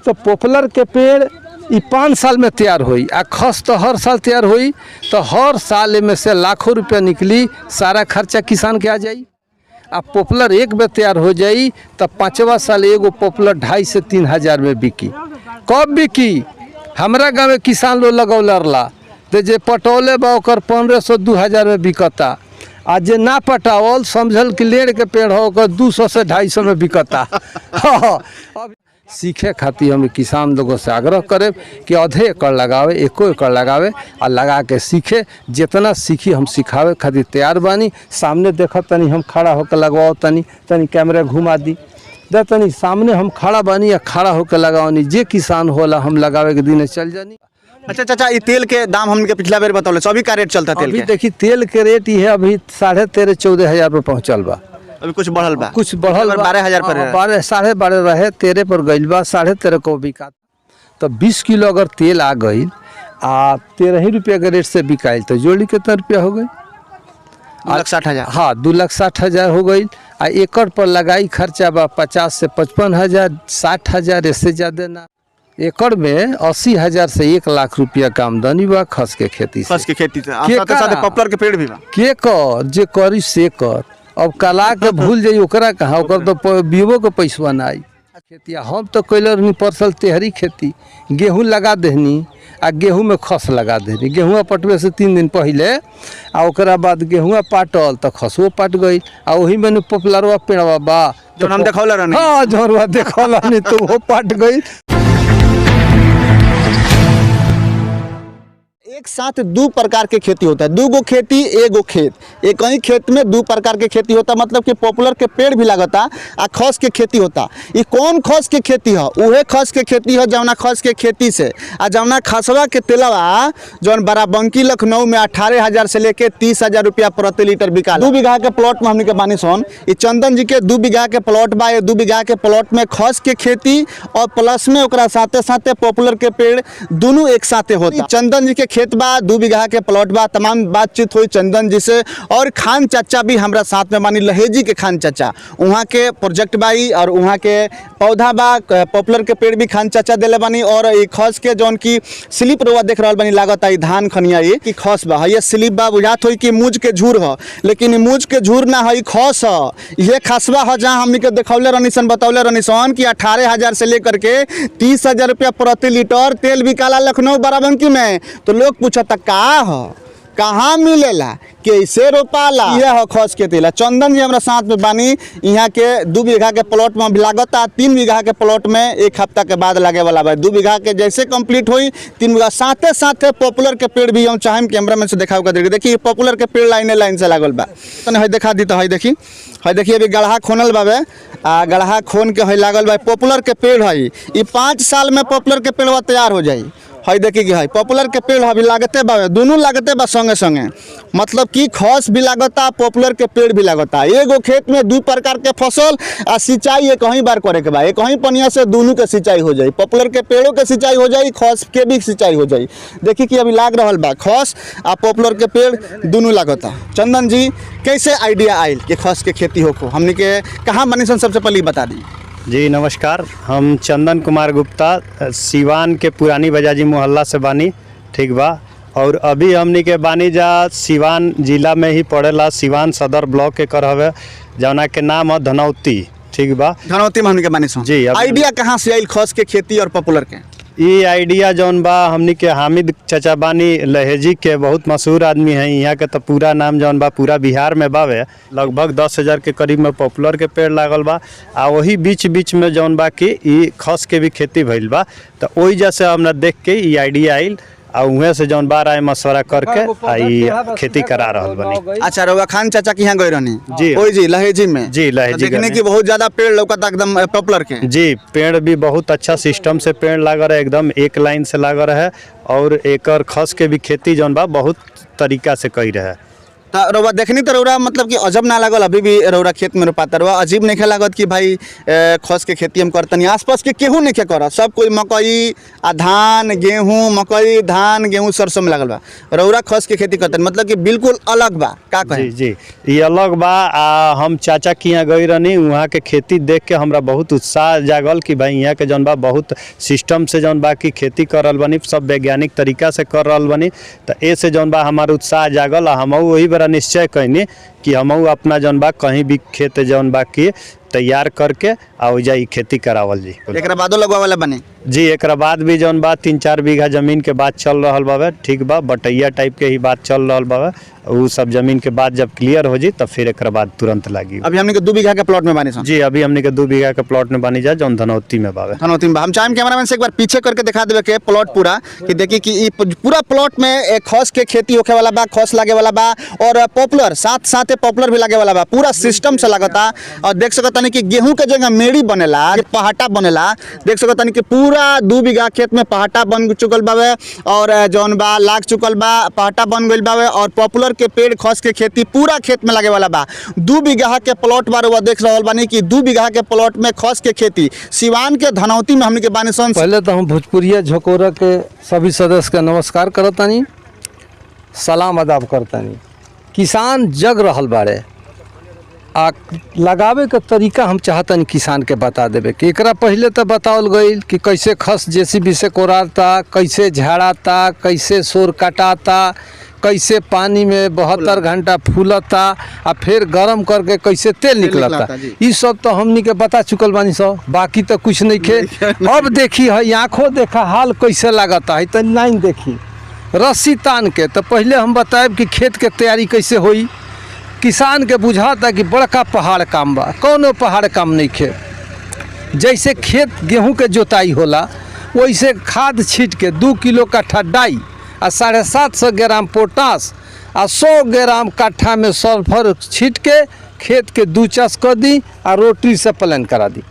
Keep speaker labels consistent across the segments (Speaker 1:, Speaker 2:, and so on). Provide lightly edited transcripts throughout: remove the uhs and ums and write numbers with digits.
Speaker 1: तो पॉपुलर के पेड़ ये 5 साल में तैयार हुई आ खस तो हर साल तैयार हुई, तो हर साल में से लाखों रुपया निकली, सारा खर्चा किसान के आ जाई। अब पॉपुलर एक बेर तैयार हो जाई तो 5वां साल एगो पॉपुलर 2.5 से 3 हज़ार में बिकी। कब बिकी? हमारा गाँव में किसान लोग लगौलरला तो जे पटौले बा ओकर 1500-2000 में बिकता, आ जे ना पटावल समझल कि लेड़ के पेड़ हो ओकर 200 से 250 में बिकता। अब सीखे खातिर हम किसान लोगों से आग्रह करें कि आधे एकड़ लगावे, 1 एकड़ लगावे और लगा के सीखे। जितना सीखी हम सिखावे खातिर तैयार बानी। सामने देखो तनी हम खड़ा होकर लगवाओ, तनी कैमरा घुमा दी दे, तनी सामने हम खड़ा बानी या खड़ा होकर लगाओनी। जे किसान होला हम लगावे के दिन चल जानी।
Speaker 2: अच्छा चाचा, ये तेल के दाम हमने पिछला बेर बतौले, अभी का रेट चलता तेल
Speaker 1: अभी
Speaker 2: के?
Speaker 1: देखी तेल के रेट ये अभी 13.5-14 हज़ार पर पहुँचल बा।
Speaker 2: अभी कुछ बढ़ल बा,
Speaker 1: कुछ बढ़ल
Speaker 2: 12,000 पर
Speaker 1: 12.5 रहे, 13 पर गइल बा, 13.5 को बिका। तो 20 किलो अगर तेल आ गई आ 13 ही रुपये के रेट से बिकाइल तो जोड़ी कितना रुपया हो गई?
Speaker 2: 2,60,000।
Speaker 1: हाँ, 2,60,000 हो गई। आ एकड़ पर लगाई खर्चा बा 50 से 55 हज़ार, 60 हज़ार, इससे ज़्यादा ना। एकड़ में 80,000 से 1 लाख रुपया का आमदनी बा खस के खेती से।
Speaker 2: खस के खेती से साथ पॉपुलर के पेड़ भी बा।
Speaker 1: के कर जे करी से कर, अब कला के भूल जाई ओकरा कहाँ, ओकर तो बीबो के पैसा ना आई। खेती हम तो कैले रहनी परसल तेहरी खेती, गेहूँ लगा देहनी आ गेहूँ में खस लगा देनी। गेहूँ पटवे से 3 दिन पहले आ ओकरा बाद गेहूँ पाटल तो खसुओ पाट गई आ वही में पॉपुलरवा पेड़वा बा
Speaker 2: जो हम देखौला रहनी।
Speaker 1: हाँ, जोरवा देखौला नहीं तो वो पाट गई।
Speaker 2: एक साथ 2 प्रकार के खेती होता है, 2 गो खेती 1 गो खेत। एक ही खेत में 2 प्रकार के खेती होता, मतलब कि पॉपुलर के पेड़ भी लगता आ खस के खेती होता। ये कौन खस के खेती है? उहे खस के खेती है जौना खस के खेती से आ जौना खसवा के तेलवा जौन बाराबंकी लखनऊ में 18,000 से लेके 30,000 रुपया प्रति लीटर बिका। 2 बीघा के प्लॉट में हमने के बानी सोन, ये चंदन जी के 2 बीघा के प्लॉट बा। 2 बीघा के प्लॉट में खस के खेती और प्लस में ओकरा साथे साथे पॉपुलर के पेड़ दोनों एक साथे होता। चंदन जी के खेत बा, 2 बीघा के प्लॉट बा। तमाम बातचीत हुई चंदन जी से, और खान चाचा भी हमारा साथ में मानी, लहेजी के खान चाचा, वहाँ के प्रोजेक्ट बाई और वहाँ के पौधा बा, पॉपुलर के पेड़ भी खान चाचा दिले बानी। और ये खस के जौन की स्लिप रोवा देख रहा बानी, लागत आई धान खनिया ये कि खस बा। ये स्लिप बा, बुझात हुई कि मूज के झूर है, लेकिन मूज के झूर ना है, खस है। ये खसबा है जहाँ हमने के देखौले रहनी सन, बतौले रहनी सन कि 18,000 से लेकर के 30,000 रुपया प्रति लीटर तेल बिकाला लखनऊ बाराबंकी में। तो लोग पूछता का है, कहाँ मिलेला, कैसे रोपाला? यह है खस के तेल। चंदन जी हमारा साथ में बानी। यहाँ के 2 बीघा के प्लॉट में भी लागता, 3 बीघा के प्लॉट में 1 हफ्ता के बाद लगे वाला बा। 2 बीघा के जैसे कंप्लीट हुई 3 बीघा, साथे साथे पॉपुलर के पेड़ भी हम चाहें कैमरा में से दिखाओ का देखिए पॉपुलर के पेड़ लाइन से लागल बा। तने है देखा दी तो है देखी अभी गढ़ा खोनल बाबे आ गढ़ा खोन के है लागल बा। पॉपुलर के पेड़ है, ये 5 साल में पॉपुलर के पेड़ तैयार हो जाई। है देखी कि है पॉपुलर के पेड़ अभी लागते बा, दोनों लागते बा संगे संगे, मतलब कि खस भी लागता, पॉपुलर के पेड़ भी लागता। एगो खेत में 2 प्रकार के फसल आ सिंचाई एक ही बार करे के बा। एक ही पनिया से दोनों के सिंचाई हो जाई, पॉपुलर के पेड़ों के सिंचाई हो जाई, खस के भी सिंचाई हो जाई। देखी कि अभी लाग रहा बा, खस आ पॉपुलर के पेड़ दोनों लागता। चंदन जी कैसे आइडिया आयल कि खस के खेती हो? हमने के कहाँ बनी सन, सबसे पहले बता दी।
Speaker 3: जी नमस्कार, हम चंदन कुमार गुप्ता सिवान के पुरानी बजाजी मोहल्ला से बानी, ठीक बा। और अभी हमनी के बानी जा सिवान जिला में ही पड़ेला, सिवान सदर ब्लॉक के कर हवे, जौना के नाम है धनौती, ठीक बा।
Speaker 2: धनौती में हमनी के बानी जी। आइडिया कहाँ से आयल खस के खेती और पॉपुलर के?
Speaker 3: ये आइडिया जौन बा हमनी के हामिद चाचा बानी लहेजी के, बहुत मशहूर आदमी हैं यहाँ के। तो पूरा नाम जौन बा पूरा बिहार में बावे, लगभग 10,000 के करीब में पॉपुलर के पेड़ लागल बा। आ वही बीच में जौन बा कि ये खस के भी खेती भइल बा। तो वही जैसे हमरा देख के ये आइडिया आइल आ उहे से जौन बार आए मशवरा करके आई खेती करा रहल बनी।
Speaker 2: अच्छा, रउआ खान चाचा के यहाँ गए रहनी?
Speaker 3: जी
Speaker 2: ओई जी लहेजी में।
Speaker 3: जी लहेजी
Speaker 2: देखने की बहुत ज्यादा पेड़ लौकता एकदम पॉपुलर के।
Speaker 3: जी पेड़ भी बहुत अच्छा सिस्टम से पेड़ लगा रहे, एकदम एक लाइन से लगा रहे। और एकर खस के भी खेती जौन बा बहुत तरीका से कई रहे।
Speaker 2: तो रउआ देखनी तो रउरा मतलब कि अजब ना लागल अभी भी रउरा खेत में रोपाता रउआ अजीब नहीं लागत कि भाई खस के खेती हम करतनी आसपास के केहू नहीं करत सब कोई मकई आ धान गेहूँ मकई धान गेहूँ सरसों में लागल बा रउरा खस के खेती करतनी मतलब कि बिल्कुल अलग बा का कहे
Speaker 3: जी ये अलग बा। हम चाचा के यहाँ गई रहनी वहाँ के खेती देख के हमरा बहुत उत्साह जागल कि भाई यहाँ के जौन बा बहुत सिस्टम से जौन बा की खेती कर रहल बनी सब वैज्ञानिक तरीका से कर रहल बनी तो ऐसे जौन बा हमार उत्साह जागल हम वही बड़ा निश्चय कहनी कि हम अपना जौन बा कहीं भी खेत जौन बा की तैयार करके आ ओइजा ई खेती करावल जी।
Speaker 2: एकरा बादो लगवावला बने
Speaker 3: जी एकरा बाद भी जौन बा 3-4 बीघा जमीन के बात चल रहल बावे ठीक बा बटैया टाइप के ही बात चल रहल बावे उ सब जमीन के बाद जब क्लियर हो जी तब फिर एकरा बाद तुरंत लागी।
Speaker 2: अभी हमने के 2 बीघा के प्लॉट में बानी
Speaker 3: जी अभी हमने के 2 बीघा के प्लॉट में बानी जा जौन धनौती में बावे
Speaker 2: धनौती में हम चाहें कैमरामैन से एक बार पीछे करके दिखा देवे के प्लॉट पूरा कि देखिए कि ई पूरा प्लॉट में एक खस के खेती होखे वाला बा खस लागे वाला बा और पॉपुलर साथ पॉपुलर भी लागे वाला बा पूरा सिस्टम से लगता और देख सकतानी कि गेहूं के जगह मेड़ी बनेला पहाटा बनेला देख सकतानी कि पूरा 2 बीघा खेत में पहाटा बन चुकल बावे और जौन बा लाग चुकल बा पहाटा बन गइल बावे और पॉपुलर के पेड़ खस के खेती पूरा खेत में लागे वाला बा 2 बीघा के प्लॉट बारे वो देख रहल बानी कि 2 बीघा के प्लॉट में खस के खेती सिवान के धनौती में हमनी के बानी सन।
Speaker 1: पहले तो हम भोजपुरिया झकोरा के सभी सदस्य के नमस्कार करतानी सलाम अदाब करतानी। किसान जग रहल बाड़े आ लगावे के तरीका हम चाहतनी किसान के बता देवे कि एकरा पहले तो बतावल गईल कि कैसे खस जेसीबी से कोराता कैसे झाड़ाता कैसे सोर कटाता कैसे पानी में 72 घंटा फूलता आ फिर गरम करके कैसे तेल निकलता ये सब तो हमनी के बता चुकल बानी सब बाकी तो कुछ नहीं खे। अब देखी है आँखों देखा हाल कैसे लगता है तो लाइन देखी रस्सी तान के तो पहले हम बताएब कि खेत के तैयारी कैसे होई। किसान के बुझाता कि बड़का पहाड़ काम बा कौनो पहाड़ काम नहीं खे। जैसे खेत गेहूं के जोताई होला वैसे खाद छीट के 2 किलो कट्ठा डाई आ 750 ग्राम पोटास आ 100 ग्राम कट्ठा में सल्फर छीट के खेत के 2 चस कर दी आ रोटरी से प्लान करा दी।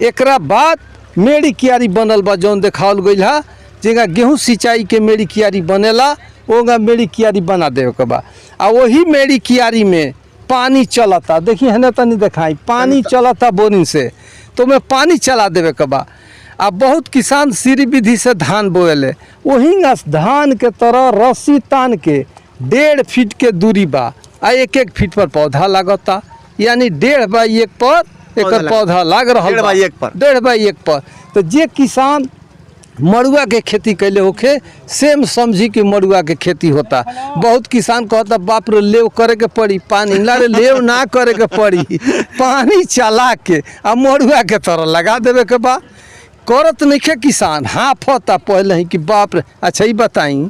Speaker 1: एकरा बाद मेड़ी कियारी बनल बा जौन देखावल गइल है जगह गेहूं सिंचाई के मेड़ी कियारी बनेला ओगा मेड़ी कियारी बना देवे के बा आ वही मेड़ी कियारी में पानी चलता देखिए है ना तनी दिखाई पानी चलता बोरिंग से तो मैं पानी चला देवे के बा। आ बहुत किसान सीरी विधि से धान बोएले वही धान के तरह रस्सी तान के 1.5 फीट के दूरी बा आ 1-1 फीट पर पौधा लागता यानी 1.5 बाई 1 पर एक पौधा लाग रहा 1.5 बाई 1 पर। तो जे किसान मड़ुआ के खेती कैले होखे सेम समझी कि मड़ुआ के खेती होता। बहुत किसान कहता बाप रे लेव करे के पड़ी पानी ला रे लेव ना करे के पड़ी पानी चला के आ मड़ुआ के तरह लगा देवे के बा करत नहीं खे किसान हाफता पहले ही कि बाप रे। अच्छा ये बताई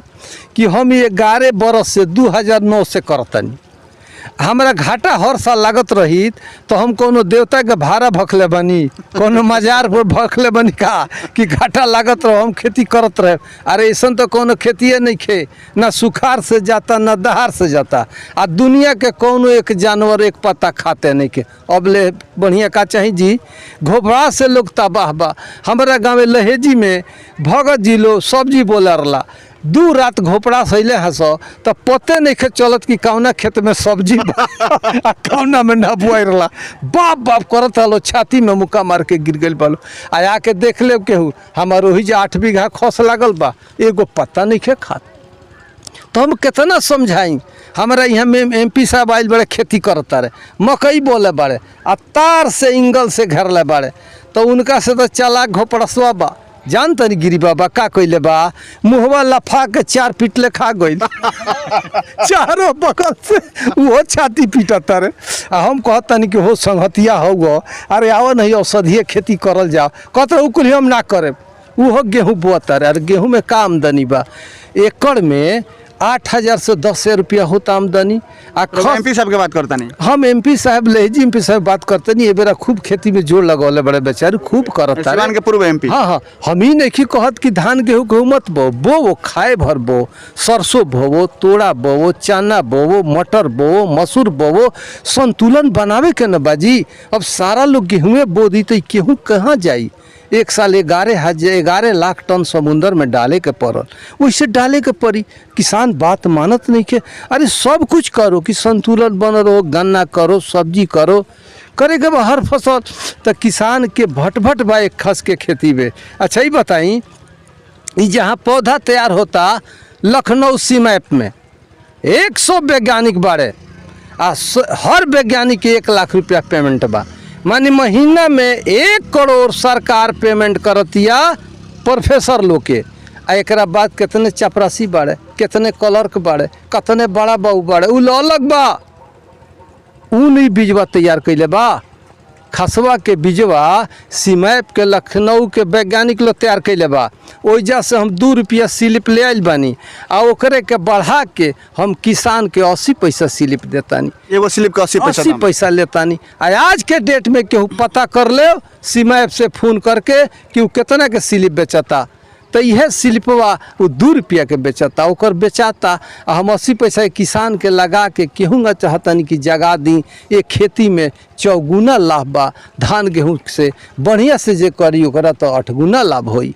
Speaker 1: कि हम 11 बरस से 2009 से करतनी हमारा घाटा हर साल लागत रही तो हम कोनो देवता के भाड़ा भखले बनी कोनो मजार पर भखले बनी का कि घाटा लागत रहो हम खेती करत रहे। अरे ऐसा तो कोनो खेतिए नहीं खे ना सुखार से जाता ना दहार से जाता आ दुनिया के कोनो एक जानवर एक पत्ता खाते नहीं के। अब ले बढ़िया का चाहिए जी घोबरा से लोग तबाह बा। हमारा गाँव लहेजी में भगत जी लोग सब्जी बोला रला 2 रात घोपड़ा सैले हंस तो पते नहीं खे चलत कि कौना खेत में सब्जी आ कौना में ना बुआई रहा बाप बाप करत हलो छाती में मुक्का मार के गिर गई बालो आ के देख ले केहू हमार वही जे 8 बीघा खस लागल बा एगो पत्ता नहीं खे खात। तो हम कितना समझाई हमारा यहाँ में MP साहब आयल बड़े खेती करता रहे मकई बोले बड़े आ तार से इंगल से घेरले बड़े तो उनका से तो चलाक घोपड़सवा बा जानता नहीं गिरी बाबा का कैले बा मुहवा लफा के 4 पीटले खा गई चारों बगल से वो छाती पीटता रे। हम कहता नहीं कि हो संगतिया हो अरे आओ नहीं औषधीय खेती करल जाओ कहते कुल हम ना करे वो गेहूँ बोता रे। अरे गेहूँ में का आमदनी बा एकड़ में 8,000 से 10,000 रुपया होता आमदनी।
Speaker 2: MP साहब के बात करता नहीं
Speaker 1: हम MP साहब लहेजी MP साहब बात करते नहीं ये बेरा खूब खेती में जोर लगौले बड़े बेचारे खूब करता
Speaker 2: सिवान के पूर्व MP।
Speaker 1: हाँ हम ही नहीं कहत कि धान गेहूँ गेहूँ मत बो खाए भर बो सरसों बोवो तोड़ा बोवो चना बोवो मटर बोवो मसूर बोवो संतुलन बनावे के न बाजी। अब सारा लोग गेहूँ बो दी तो गेहूँ कहाँ जाई एक साल 11 लाख टन समुंदर में डाले के पड़ल, वैसे डाले के पड़ी। किसान बात मानत नहीं के। अरे सब कुछ करो कि संतुलन बन रहो, गन्ना करो, सब्जी करो, करे के बा हर फसल। तो किसान के भट बा एक खस के खेती में। अच्छा ही बताई, ये जहाँ पौधा तैयार होता लखनऊ सीमैप में 100 वैज्ञानिक बाड़े आ हर वैज्ञानिक के 1 लाख रुपया पेमेंट बा। मानी महीना में 1 करोड़ सरकार पेमेंट करतिया प्रोफेसर लोग के। आ एकरा बाद कितने चपरासी बाड़े, कितने क्लर्क बाड़े, कितने बड़ा बाबू बाड़े, उ अलग बा। उ नहीं बीजवा तैयार कैले बा। खसवा के बीजवा सीमैप के लखनऊ के वैज्ञानिक लोग तैयार कैले बा। ओइजा से हम 2 रुपया स्लिप ले आइल बानी आ ओकरे के बढ़ा के हम किसान के 80 पैसा स्लिप देतानी।
Speaker 2: एगो स्लिप का 80
Speaker 1: पैसा लेतानी। आज के डेट में केहू पता कर ले सीमैप से फोन करके कि उ कितना के स्लिप बेचता, तो यह स्लिपवा वो 2 रुपया के बेचता, ओकर बेचाता। हम 80 पैसा किसान के लगा के केहूँगा चाहतनी कि जगा दी। ये खेती में 4 गुना लाभ बा। धान गेहूँ से बढ़िया से जे करी ओकरा तो 8 गुना लाभ होई।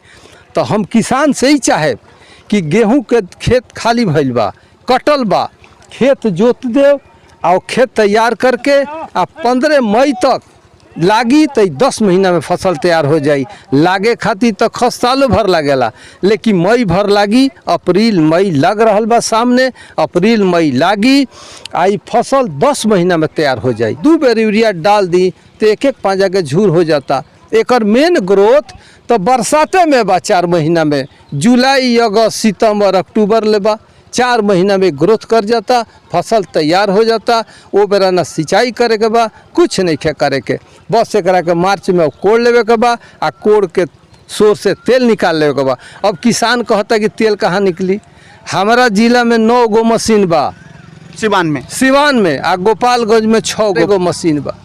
Speaker 1: तो हम किसान से ही चाहे कि गेहूँ के खेत खाली भइल बा, कटल बा, खेत जोत दे और खेत तैयार करके आ 15 मई तक लागी तो 10 महीना में फसल तैयार हो जाई। लागे खातिर तो खस सालों भर लागेला, लेकिन मई भर लागी। अप्रैल मई लग रहल बा सामने, अप्रैल मई लागी आई फसल 10 महीना में तैयार हो जाई। 2 बेर यूरिया डाल दी तो 1-1 पाँजा के झूर हो जाता। एकर मेन ग्रोथ तो बरसाते में बा, 4 महीना में, जुलाई अगस्त सितंबर अक्टूबर ले बा। 4 महीना में ग्रोथ कर जाता, फसल तैयार हो जाता। वो बेरा न सिंचाई करे के बा, कुछ नहीं खे करे के, बस एकरा के मार्च में कोड़ लेवे के बा आ कोड़ के सोर से तेल निकाल लेवे के बा। अब किसान कहता कि तेल कहाँ निकली? हमारा जिला में 9 गो मशीन बा, सिवान में आ गोपालगंज में 6 गो मशीन बा।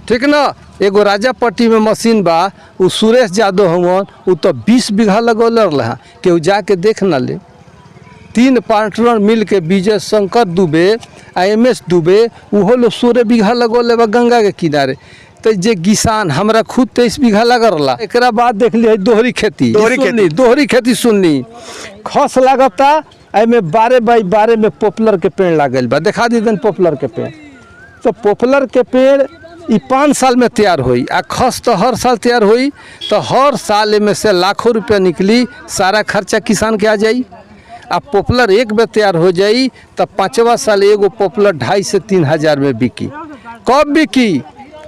Speaker 1: ठीक ना? एगो राजापट्टी में मशीन बा, उ सुरेश यादव हवन, उ तो 20 बीघा लगौले रहा। केहू जाके देख ना ले। 3 पार्टनर मिल के विजय शंकर दुबे आ MS दुबे उहो लोग 16 बीघा लगौले बा गंगा के किनारे। तो जे किसान हमरा खुद 23 बीघा लगल रहा। एकरा बाद देख ली दोहरी खेती सुननी खस लागता। एमे 12x12 में पॉपुलर के पेड़ लागल बा। देखा दी दिन पॉपुलर के पेड़। तो पॉपुलर के पेड़ ई 5 साल में तैयार होई आ खस तो हर साल तैयार होई। तो हर साल में से लाखों रुपया निकली, सारा खर्चा किसान के आ जाई। अब पॉपुलर एक बेर तैयार हो जाई तो 5वां साल एगो पॉपुलर 2,500 से 3,000 में बिकी। कब बिकी?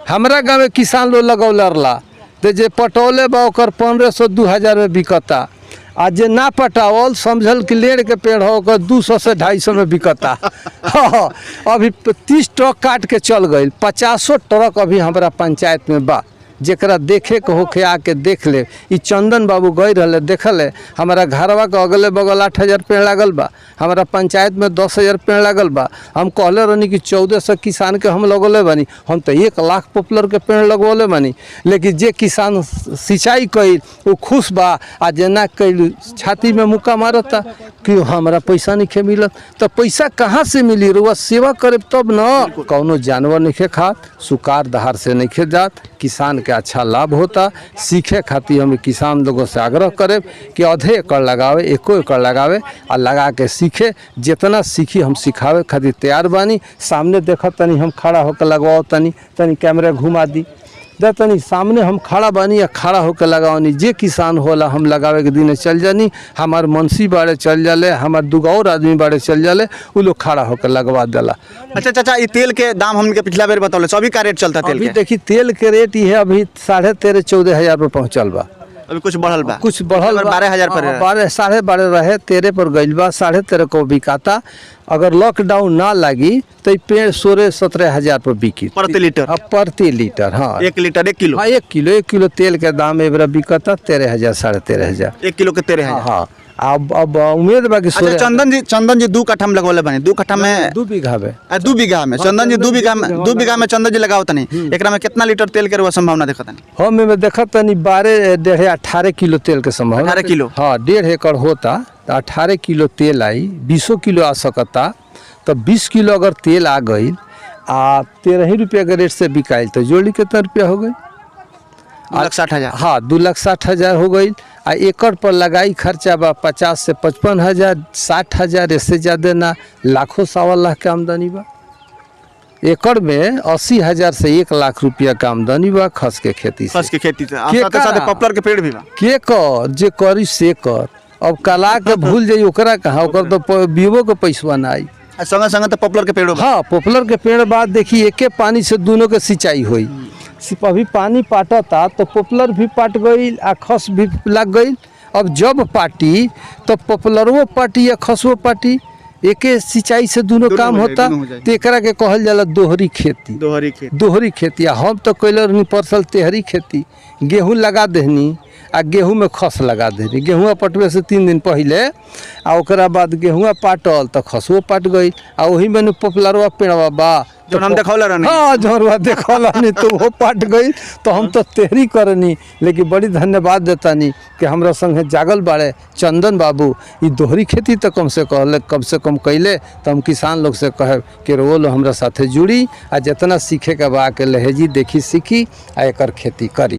Speaker 1: हमरा गाँव में किसान लोग लगौले रहा। तो जे पटौले बा ओकर 1,500-2,000 में बिकता। आ जे ना पटावल समझल कि लेड़ के पेड़ हो ओकर 200 से 250 में बिकता। अभी 30 ट्रक काट के चल गई। 50 ट्रक अभी हमारा पंचायत में बा। जेकरा देखे के होके आके देख ले। ई चंदन बाबू गई रहे, देखल है। हमारा घरवा के अगले बगल 8,000 पेड़ लागल बा। हमारा पंचायत में 10,000 पेड़ लागल बा। हम कहले रहनी कि 1400 किसान के हम लगौले बानी। हम तो 1 लाख पॉपुलर के पेड़ लगौले बानी। लेकिन जे किसान सिंचाई कई वो खुश बा, आ जे ना कई छाती में मुक्का मारता कि हमारा पैसा नहीं मिलत। तो पैसा कहाँ से मिली? रुआ सेवा करे तब न। कौनो जानवर नहीं खात, सुकार दहार से नहीं जात, किसान के अच्छा लाभ होता। सीखे खातिर हम किसान लोगों से आग्रह करें कि आधे एकड़ लगावे, 1 एकड़ लगावे और लगा के सीखे। जितना सीखी हम सिखावे खातिर तैयार बानी। सामने देखा तनी हम खड़ा होकर लगवाओ, तनी कैमरा घुमा दी दे, तनी सामने हम खड़ा बानी या खड़ा होकर लगावनी। जे किसान होला हम लगावे के दिन चल जानी। हमार मुंशी बाड़े चल जाले, हमार 2 और आदमी बाड़े चल जाले, वो लोग खड़ा होकर लगवा देला।
Speaker 2: अच्छा चाचा, ये तेल के दाम हमने पिछला बेर बतौले, अभी का रेट चलता तेल के?
Speaker 1: देखी तेल के रेट ये अभी 13,500-14,000 पर पहुँचल बा।
Speaker 2: अभी कुछ बढ़ल बा,
Speaker 1: कुछ बढ़ल
Speaker 2: 12,000 पर
Speaker 1: 12.5 रहे, 13 पर गइल बा, 13.5 को बिकाता। अगर लॉकडाउन ना लगी तो पेड़ 16-17 पर बिकी
Speaker 2: प्रति लीटर।
Speaker 1: प्रति लीटर, हाँ
Speaker 2: 1 लीटर 1 किलो।
Speaker 1: हाँ 1 किलो तेल के दाम एबरा बिकता 13,000 13,500।
Speaker 2: 1 किलो के 13,000।
Speaker 1: हाँ अब उम्मीद बा कि
Speaker 2: चंदन जी 2 कट्ठा में लगवाले बनी। 2 कट्ठा में
Speaker 1: 2 बीघा में
Speaker 2: 2 बीघा में चंदन जी 2 बीघा में चंदन जी लगाओ तनी। एकरा में कितना लीटर तेल के संभावना देखत तनी?
Speaker 1: हम में देखत तनी 12-18 किलो तेल के संभावना।
Speaker 2: 18 किलो?
Speaker 1: हाँ 1.5 एकड़ होता तो 18 किलो तेल आई, 20 किलो आ सकता। तो 20 किलो अगर तेल आ गई आ 13 रुपया के रेट से बिकाइल तो जोड़ी कितना रुपया हो गई?
Speaker 2: 2,60,000।
Speaker 1: हाँ 2,60,000 हो गई। आ एकड़ पर लगाई खर्चा बा 50 से 55,000, 60,000, इससे ज़्यादा ना, लाखों 1.25 लाख के आमदनी बा। एकड़ में 80,000 से 1 लाख रुपया का आमदनी बा खस के खेती से।
Speaker 2: खस के खेती से
Speaker 1: के
Speaker 2: साथ साथ
Speaker 1: करा?
Speaker 2: पॉपुलर के पेड़ भी बा।
Speaker 1: के कर जे करी से कर, अब कला के भूल जाई ओकरा कहाँ, ओकर तो बीवो के पैसवा ना आई।
Speaker 2: संगे संगे तो पॉपुलर के पेड़ बा।
Speaker 1: हाँ पॉपुलर के पेड़ बाद देखी एके पानी से दोनों के सिंचाई हुई। सिर्फ अभी पानी पाटता तो पॉपुलर भी पाट गई आ खस भी लग गई। अब जब पाटी तो पॉपुलरवो पाटी या खसवो पाटी, एके सिंचाई से दोनों काम
Speaker 2: हो जाई,
Speaker 1: होता।
Speaker 2: दोनों हो जाई।
Speaker 1: तो एकरा के कहल जाला दोहरी खेती।
Speaker 2: दोहरी खेती।
Speaker 1: दोहरी खेती। आ हम तो कैलर नहीं परसल तेहरी खेती, गेहूँ लगा देहनी आ गेहूँ में खस लगा देनी। गेहूँ पटवे से 3 दिन पहले आ ओकरा बाद गेहूँ पाटल तो खसुओ पाट गई आ वही में पॉपुलरवा पेड़वा बा
Speaker 2: जो हम देखौले रहनी।
Speaker 1: हाँ झोरवा देखौला नहीं तो वो पाट गई। तो हम तो तेहरी करनी, लेकिन बड़ी धन्यवाद देतानी कि हमरा संगे जागल बाड़े चंदन बाबू। ई दोहरी खेती तो कम से कम कैले तो हम किसान लोग से कहे कि वो लोग हमरा साथे जुड़ी आ जितना सीखे के बा के लहेजी देखी सीखी आ एकर खेती करी।